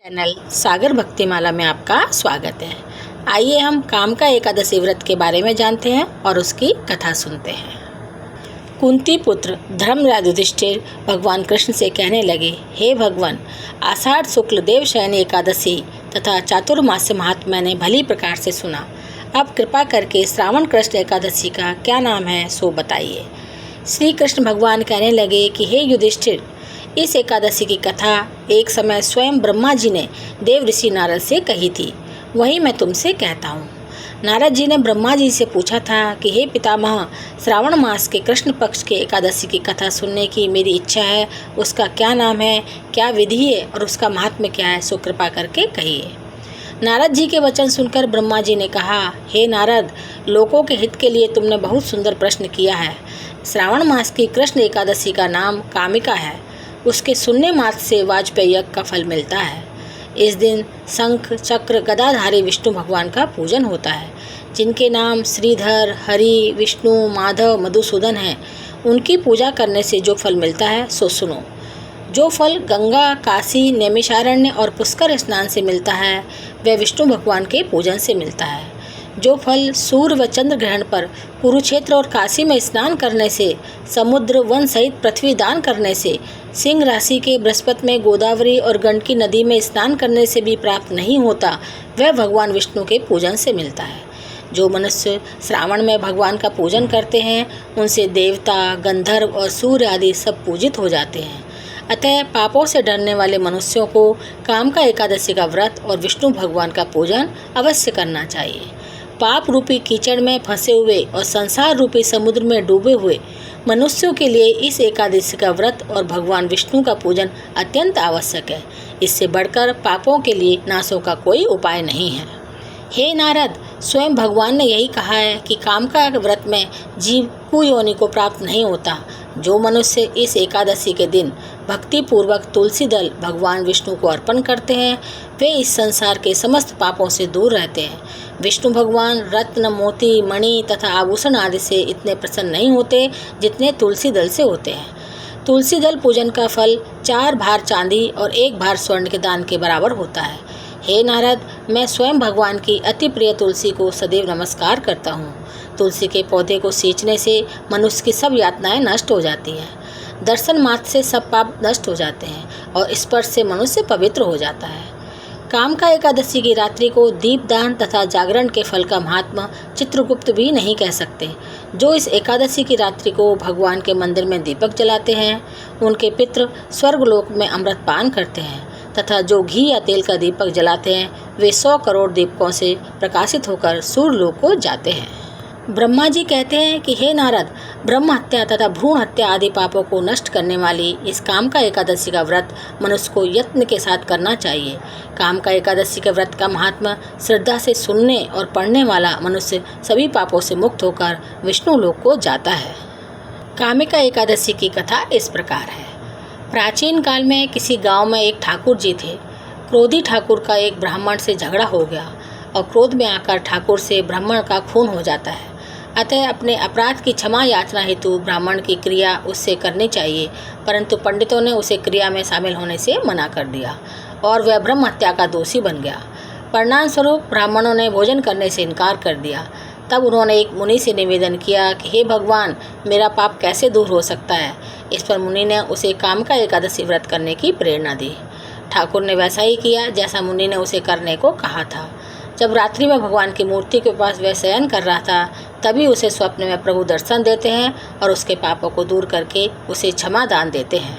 Channel सागर भक्तिमाला में आपका स्वागत है। आइए हम कामका एकादशी व्रत के बारे में जानते हैं और उसकी कथा सुनते हैं। कुंती पुत्र धर्मराज युधिष्ठिर भगवान कृष्ण से कहने लगे, हे भगवान, आषाढ़ शुक्ल देवशयनी एकादशी तथा चातुर्मास्य महात्म्य मैंने भली प्रकार से सुना। अब कृपा करके श्रावण कृष्ण एकादशी का क्या नाम है सो बताइए। श्री कृष्ण भगवान कहने लगे कि हे युधिष्ठिर, इस एकादशी की कथा एक समय स्वयं ब्रह्मा जी ने देव ऋषि नारद से कही थी, वही मैं तुमसे कहता हूँ। नारद जी ने ब्रह्मा जी से पूछा था कि हे पितामह, श्रावण मास के कृष्ण पक्ष के एकादशी की कथा सुनने की मेरी इच्छा है, उसका क्या नाम है, क्या विधि है और उसका महात्म्य क्या है, सो कृपा करके कहिए। नारद जी के वचन सुनकर ब्रह्मा जी ने कहा, हे नारद, लोगों के हित के लिए तुमने बहुत सुंदर प्रश्न किया है। श्रावण मास की कृष्ण एकादशी का नाम कामिका है। उसके सुनने मात्र से वाजपेयी यज्ञ का फल मिलता है। इस दिन शंख चक्र गदाधारी विष्णु भगवान का पूजन होता है। जिनके नाम श्रीधर, हरि, विष्णु, माधव, मधुसूदन हैं, उनकी पूजा करने से जो फल मिलता है सो सुनो। जो फल गंगा, काशी, नैमिषारण्य और पुष्कर स्नान से मिलता है, वह विष्णु भगवान के पूजन से मिलता है। जो फल सूर्य व चंद्र ग्रहण पर कुरुक्षेत्र और काशी में स्नान करने से, समुद्र वन सहित पृथ्वी दान करने से, सिंह राशि के बृहस्पति में गोदावरी और गंडकी नदी में स्नान करने से भी प्राप्त नहीं होता, वह भगवान विष्णु के पूजन से मिलता है। जो मनुष्य श्रावण में भगवान का पूजन करते हैं, उनसे देवता, गंधर्व और सूर्य आदि सब पूजित हो जाते हैं। अतः पापों से डरने वाले मनुष्यों को कामका एकादशी का व्रत और विष्णु भगवान का पूजन अवश्य करना चाहिए। पाप रूपी कीचड़ में फंसे हुए और संसार रूपी समुद्र में डूबे हुए मनुष्यों के लिए इस एकादशी का व्रत और भगवान विष्णु का पूजन अत्यंत आवश्यक है। इससे बढ़कर पापों के लिए नाशों का कोई उपाय नहीं है। हे नारद, स्वयं भगवान ने यही कहा है कि कामका व्रत में जीव कुयोनि को प्राप्त नहीं होता। जो मनुष्य इस एकादशी के दिन भक्ति पूर्वक तुलसी दल भगवान विष्णु को अर्पण करते हैं, वे इस संसार के समस्त पापों से दूर रहते हैं। विष्णु भगवान रत्न, मोती, मणि तथा आभूषण आदि से इतने प्रसन्न नहीं होते जितने तुलसी दल से होते हैं। तुलसी दल पूजन का फल 4 भार चांदी और 1 भार स्वर्ण के दान के बराबर होता है। हे नारद, मैं स्वयं भगवान की अति प्रिय तुलसी को सदैव नमस्कार करता हूँ। तुलसी के पौधे को सींचने से मनुष्य की सब यातनाएं नष्ट हो जाती हैं। दर्शन मात्र से सब पाप नष्ट हो जाते हैं और स्पर्श से मनुष्य पवित्र हो जाता है। कामका एकादशी की रात्रि को दीपदान तथा जागरण के फल का महात्मा चित्रगुप्त भी नहीं कह सकते। जो इस एकादशी की रात्रि को भगवान के मंदिर में दीपक जलाते हैं, उनके पितृ स्वर्गलोक में अमृत पान करते हैं तथा जो घी या तेल का दीपक जलाते हैं, वे 100 करोड़ दीपकों से प्रकाशित होकर सूर्यलोक को जाते हैं। ब्रह्मा जी कहते हैं कि हे नारद, ब्रह्म हत्या तथा भ्रूण हत्या आदि पापों को नष्ट करने वाली इस कामका एकादशी का व्रत मनुष्य को यत्न के साथ करना चाहिए। कामका एकादशी के व्रत का महात्मा श्रद्धा से सुनने और पढ़ने वाला मनुष्य सभी पापों से मुक्त होकर विष्णु लोक को जाता है। कामिका एकादशी की कथा इस प्रकार है। प्राचीन काल में किसी गांव में एक ठाकुर जी थे। क्रोधी ठाकुर का एक ब्राह्मण से झगड़ा हो गया और क्रोध में आकर ठाकुर से ब्राह्मण का खून हो जाता है। अतः अपने अपराध की क्षमा याचना हेतु ब्राह्मण की क्रिया उससे करनी चाहिए, परंतु पंडितों ने उसे क्रिया में शामिल होने से मना कर दिया और वह ब्रह्म हत्या का दोषी बन गया। परिणाम स्वरूप ब्राह्मणों ने भोजन करने से इनकार कर दिया। तब उन्होंने एक मुनि से निवेदन किया कि हे भगवान, मेरा पाप कैसे दूर हो सकता है। इस पर मुनि ने उसे कामका एकादशी व्रत करने की प्रेरणा दी। ठाकुर ने वैसा ही किया जैसा मुनि ने उसे करने को कहा था। जब रात्रि में भगवान की मूर्ति के पास वह शयन कर रहा था, तभी उसे स्वप्न में प्रभु दर्शन देते हैं और उसके पापों को दूर करके उसे क्षमा दान देते हैं।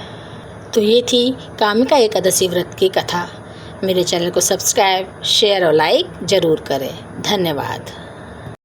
तो ये थी कामिका एकादशी व्रत की कथा। मेरे चैनल को सब्सक्राइब, शेयर और लाइक ज़रूर करें। धन्यवाद।